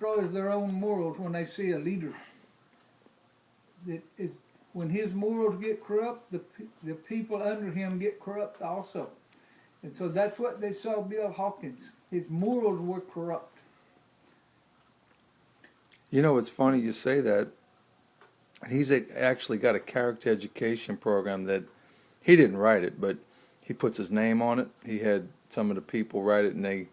destroys their own morals when they see a leader. When his morals get corrupt, the people under him get corrupt also. And so that's what they saw Bill Hawkins. His morals were corrupt. You know, it's funny you say that. He's actually got a character education program that he didn't write it, but he puts his name on it. He had some of the people write it, and they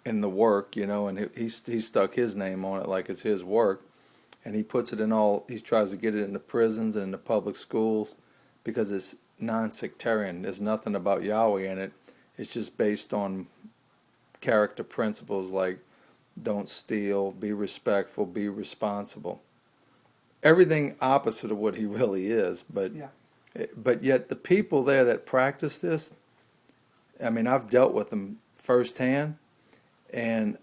in the work, you know, and he stuck his name on it like it's his work, and he puts it in all. He tries to get it in the prisons and in the public schools because it's non-sectarian. There's nothing about Yahweh in it. It's just based on character principles like don't steal, be respectful, be responsible. Everything opposite of what he really is, but yet the people there that practice this, I mean, I've dealt with them firsthand, and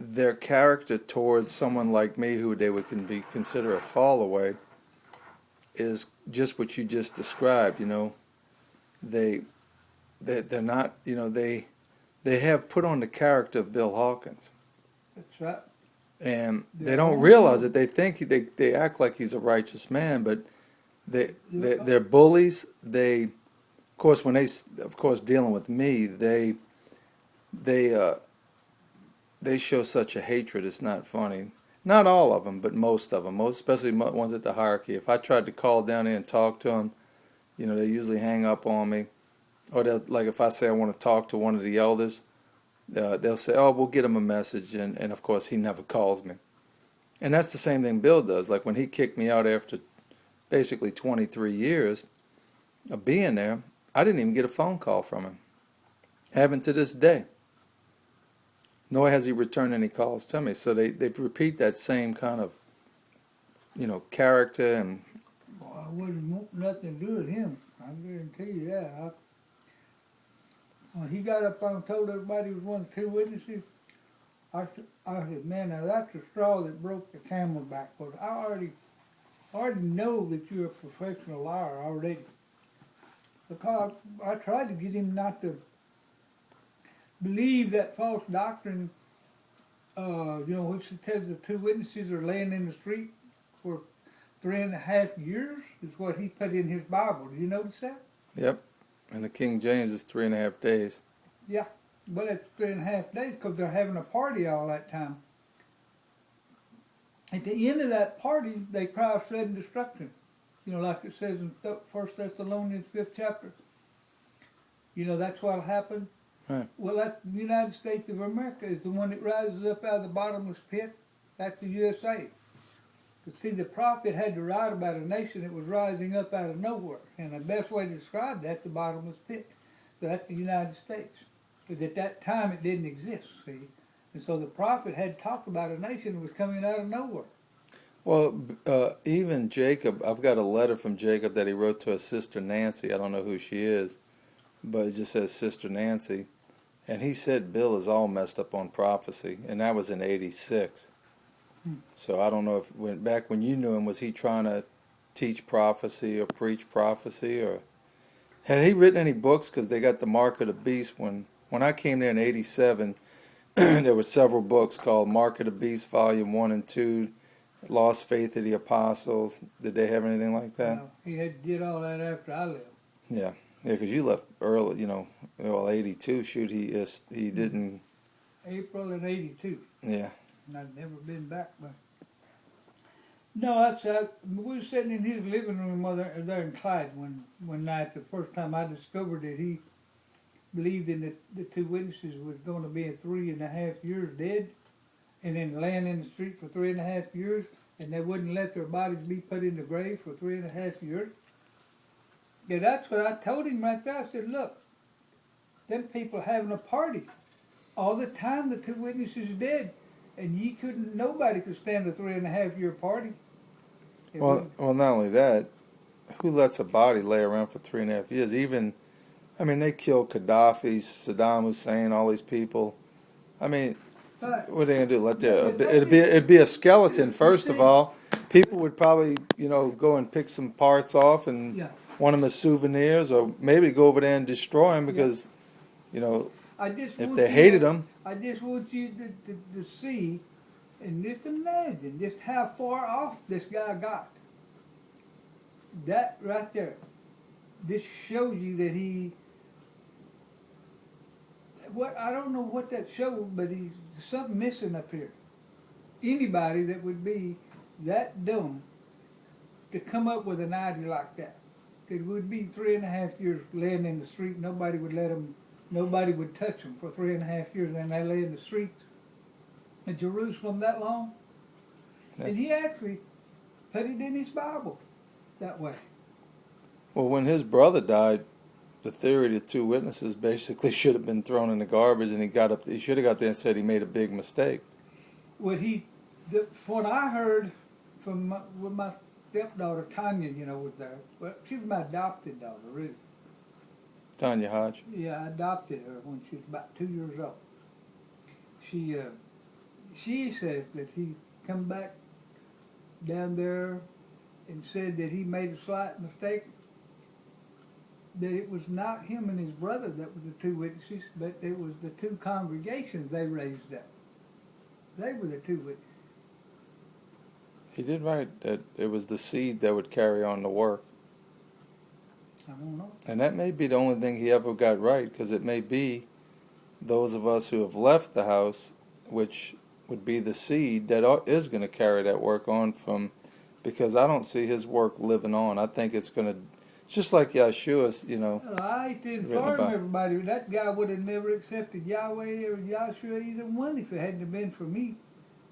their character towards someone like me, who they would consider a fall away, is just what you just described. You know, they're not. You know, they have put on the character of Bill Hawkins. That's right. And they don't realize it. They think they act like he's a righteous man, but they're bullies. Of course, dealing with me, they show such a hatred. It's not funny. Not all of them, but most of them. Especially ones at the hierarchy. If I tried to call down there and talk to them, you know, they usually hang up on me. Or like if I say I want to talk to one of the elders, they'll say, "Oh, we'll get him a message," and of course he never calls me. And that's the same thing Bill does. Like when he kicked me out after basically 23 years of being there, I didn't even get a phone call from him. Haven't to this day. Nor has he returned any calls to me. So they repeat that same kind of, you know, character and. Well, I wouldn't want nothing to do with him. I guarantee you that. When he got up and told everybody he was one of the two witnesses, I said, man, now that's the straw that broke the camel's back. But I already know that you're a professional liar already. Because I tried to get him not to believe that false doctrine, you know, which says the two witnesses are laying in the street for 3.5 years, is what he put in his Bible. Did you notice that? Yep. And the King James is 3.5 days. Yeah. Well, it's 3.5 days because they're having a party all that time. At the end of that party, they cry of sudden destruction. You know, like it says in 1 Thessalonians 5th chapter. You know, that's what'll happen. Right. Well, that's the United States of America is the one that rises up out of the bottomless pit. That's the USA. But see, the prophet had to write about a nation that was rising up out of nowhere. And the best way to describe that's the bottomless pit. So that's the United States. Because at that time it didn't exist, see. And so the prophet had talked about a nation that was coming out of nowhere. Well, even Jacob, I've got a letter from Jacob that he wrote to his sister Nancy. I don't know who she is, but it just says Sister Nancy. And he said Bill is all messed up on prophecy. And that was in 86. So I don't know if back when you knew him, was he trying to teach prophecy or preach prophecy, or had he written any books? Because they got the Mark of the Beast. When I came there in 87, there were several books called Mark of the Beast, Volume 1 and 2, Lost Faith of the Apostles. Did they have anything like that? No, he did all that after I left. Yeah, because you left early, you know, well, 82. Shoot, he didn't. April in 82. Yeah. And I've never been back, but no, we were sitting in his living room there in Clyde one night. The first time I discovered that he believed in the two witnesses was going to be in 3.5 years dead, and then laying in the street for 3.5 years, and they wouldn't let their bodies be put in the grave for 3.5 years. Yeah, that's what I told him right there. I said, look, them people having a party all the time. The two witnesses are dead. And nobody could stand a 3.5 year party. Well, not only that, who lets a body lay around for 3.5 years? Even, I mean, they killed Gaddafi, Saddam Hussein, all these people. I mean, what are they gonna do? It'd be a skeleton first of all. People would probably, you know, go and pick some parts off and want them as souvenirs, or maybe go over there and destroy them because, you know, if they hated them. I just want you to see And just imagine just how far off this guy got. That right there, this shows you that he. What I don't know what that shows, but he's something missing up here. Anybody that would be that dumb to come up with an idea like that, it would be 3.5 years laying in the street. Nobody would let him. Nobody would touch him for 3.5 years, and they lay in the streets in Jerusalem that long. Yeah. And he actually put it in his Bible that way. Well, when his brother died, the theory the two witnesses basically should have been thrown in the garbage, and he got up. He should have got there and said he made a big mistake. What what I heard from with my stepdaughter Tanya, was there. Well, she was my adopted daughter, really. Tanya Hodge. Yeah, I adopted her when she was about 2 years old. She said that he come back down there and said that he made a slight mistake. That it was not him and his brother that were the two witnesses, but it was the two congregations they raised up. They were the two witnesses. He did write that it was the seed that would carry on the work. I don't know. And that may be the only thing he ever got right, because it may be those of us who have left the house, which would be the seed that is going to carry that work on from, because I don't see his work living on. I think it's going to, just like Yeshua, Well, I ain't to written inform about. everybody. That guy would have never accepted Yahweh or Yahshua, either one, if it hadn't been for me,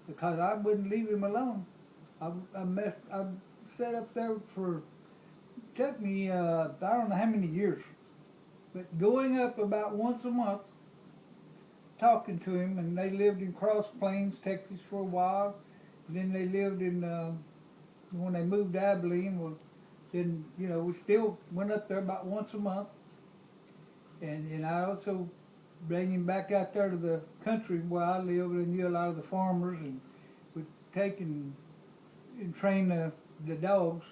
because I wouldn't leave him alone. I sat up there for, took me, I don't know how many years, but going up about once a month, talking to him, and they lived in Cross Plains, Texas for a while. Then they lived in, when they moved to Abilene, well, then, we still went up there about once a month. And I also bring him back out there to the country where I live, and knew a lot of the farmers, and would take and train the dogs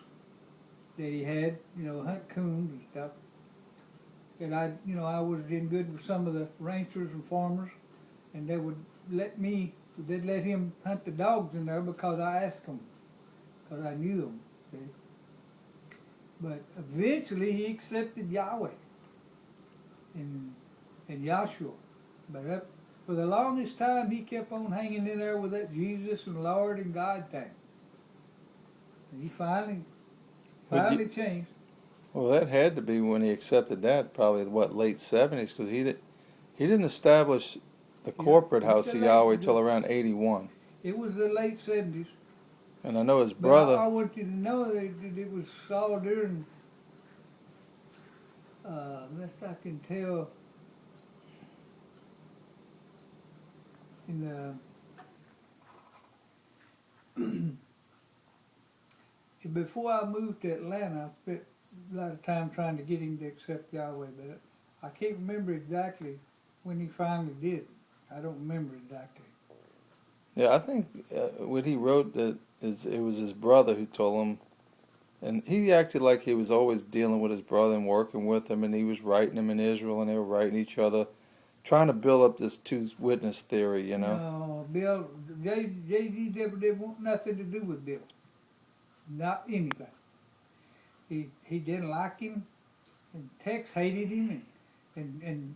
that he had, hunt coons and stuff. And I was in good with some of the ranchers and farmers, and they would they'd let him hunt the dogs in there because I asked them, because I knew them. See? But eventually he accepted Yahweh and Yahshua. But for the longest time he kept on hanging in there with that Jesus and Lord and God thing. And he finally changed. Well, that had to be when he accepted that, probably late 70s, because he didn't establish the corporate house of Yahweh till around 81. It was the late 70s. And I know his But brother. I want you to know that it was all during, best I can tell, before I moved to Atlanta, I spent a lot of time trying to get him to accept Yahweh, but I can't remember exactly when he finally did. I don't remember exactly. Yeah, I think when he wrote that, it was his brother who told him, and he acted like he was always dealing with his brother and working with him, and he was writing him in Israel, and they were writing each other, trying to build up this two-witness theory, No, Bill, J.G. never did want nothing to do with Bill. Not anything. He didn't like him, and Tex hated him, and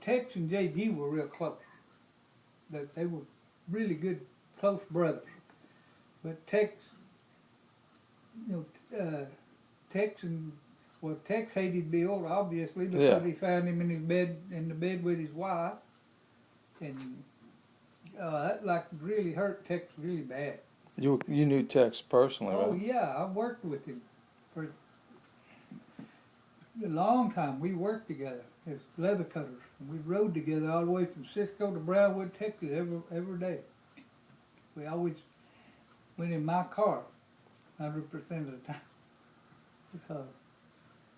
Tex and J.G. were real close. They were really good, close brothers. But Tex hated Bill, obviously, because he found him in the bed with his wife, and that really hurt Tex really bad. You knew Tex personally, right? Oh yeah, I worked with him for a long time. We worked together as leather cutters, and we rode together all the way from Cisco to Brownwood, Texas, every day. We always went in my car 100% of the time, because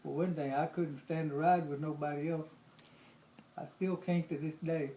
for one thing, I couldn't stand to ride with nobody else. I still can't to this day.